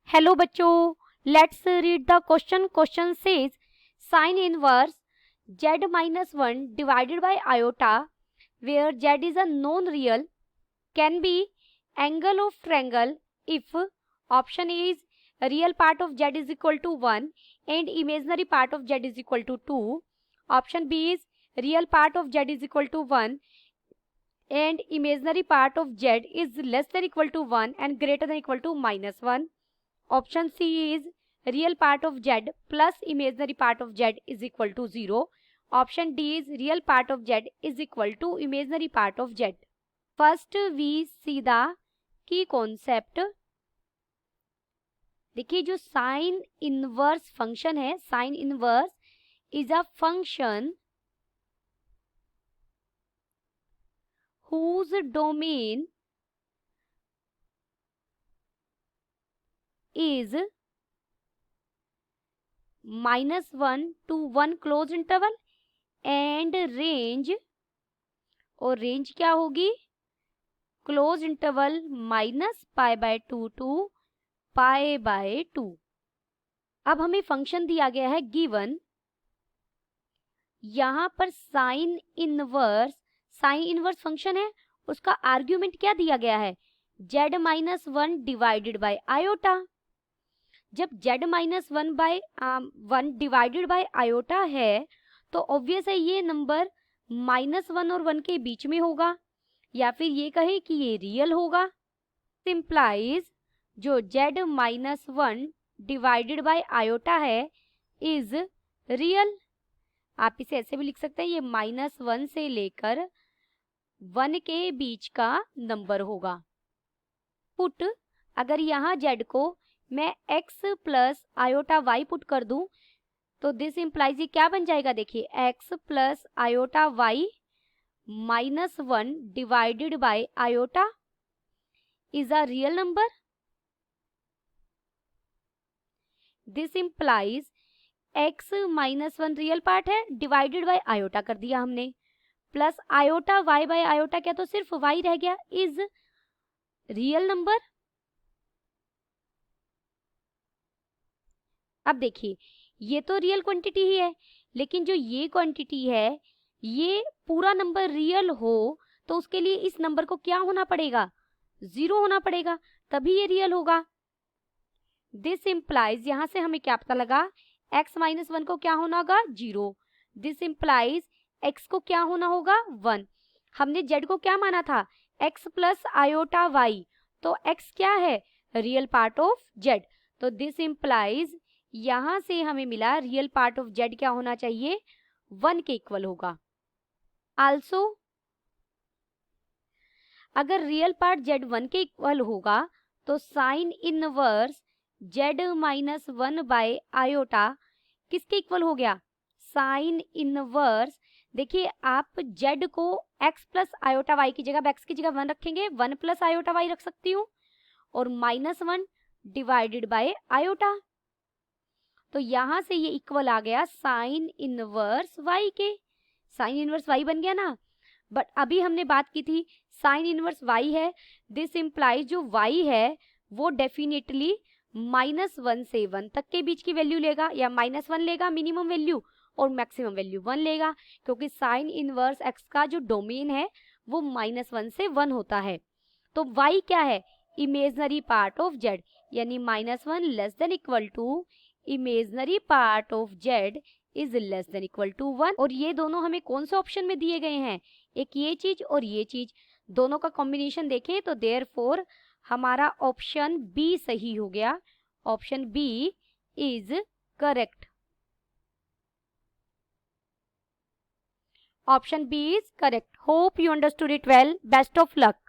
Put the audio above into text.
Hello बच्चों, let's read the question. Question says sine inverse z minus 1 divided by iota where z is a non-real can be angle of triangle if option A is real part of z is equal to 1 and imaginary part of z is equal to 2. Option B is real part of z is equal to 1 and imaginary part of z is less than equal to 1 and greater than equal to minus 1. Option C is real part of z plus imaginary part of z is equal to 0. Option D is real part of z is equal to imaginary part of z. First we see the key concept. देखिए जो sine inverse function है, sine inverse is a function whose domain is -1 to 1 close interval and range, और range क्या होगी close interval -π/2 to π/2. अब हमें function दिया गया है गिवन. यहां पर साइन इनवर्स फंक्शन है, उसका आर्ग्यूमेंट क्या दिया गया है z-1 डिवाइडेड बाय आयोटा. जब z-1 डिवाइडेड बाय आयोटा है तो ऑब्वियस है ये नंबर -1 और 1 के बीच में होगा, या फिर ये कहे कि ये रियल होगा. सिंप्लाइज जो z-1 डिवाइडेड बाय आयोटा है इज रियल. आप इसे ऐसे भी लिख सकते हैं, ये -1 से लेकर 1 के बीच का नंबर होगा. पुट अगर यहाँ z को मैं x plus iota y put कर दूं तो दिस इंप्लाइज ये क्या बन जाएगा, देखिए x plus iota y -1 divided by iota is a real number. This implies x -1 real part है, डिवाइडेड बाय आयोटा कर दिया हमने, plus iota y by iota क्या, तो सिर्फ y रह गया, इज रियल नंबर. अब देखिए ये तो रियल क्वांटिटी ही है, लेकिन जो ये क्वांटिटी है ये पूरा नंबर रियल हो तो उसके लिए इस नंबर को क्या होना पड़ेगा, 0 होना पड़ेगा, तभी ये रियल होगा. दिस इंप्लाइज यहां से हमें क्या पता लगा, x -1 को क्या होना होगा 0. दिस इंप्लाइज x को क्या होना होगा 1. हमने z को क्या माना था x प्लस आयोटा y, तो x क्या है रियल पार्ट ऑफ z. तो दिस इंप्लाइज यहां से हमें मिला रियल पार्ट ऑफ z क्या होना चाहिए 1 के इक्वल होगा. आल्सो अगर रियल पार्ट z 1 के इक्वल होगा तो sine inverse z-1 by iota किसके इक्वल हो गया, साइन इनवर्स. देखिए आप z को x प्लस आयोटा y की जगह, x की जगह 1 रखेंगे, 1 प्लस आयोटा y रख सकती हूँ, और -1 डिवाइडेड बाय आयोटा. तो यहां से ये इक्वल आ गया साइन इनवर्स y के. साइन इनवर्स y बन गया ना. बट अभी हमने बात की थी साइन इनवर्स y है, दिस इंप्लाइज जो y है वो डेफिनेटली -1 से 1 तक के बीच की वैल्यू लेगा, या -1 लेगा मिनिमम वैल्यू और मैक्सिमम वैल्यू 1 लेगा, क्योंकि साइन इनवर्स x का जो डोमेन है वो -1 से 1 होता है. तो y क्या है इमेजनरी पार्ट ऑफ z, यानी -1 less than equal to imaginary part of z is less than equal to 1. और ये दोनों हमें कौन से ऑप्शन में दिए गए हैं, एक ये चीज और ये चीज, दोनों का कॉम्बिनेशन देखें तो देयरफॉर हमारा ऑप्शन बी सही हो गया. Option B is correct. Option B is correct. Hope you understood it well. Best of luck.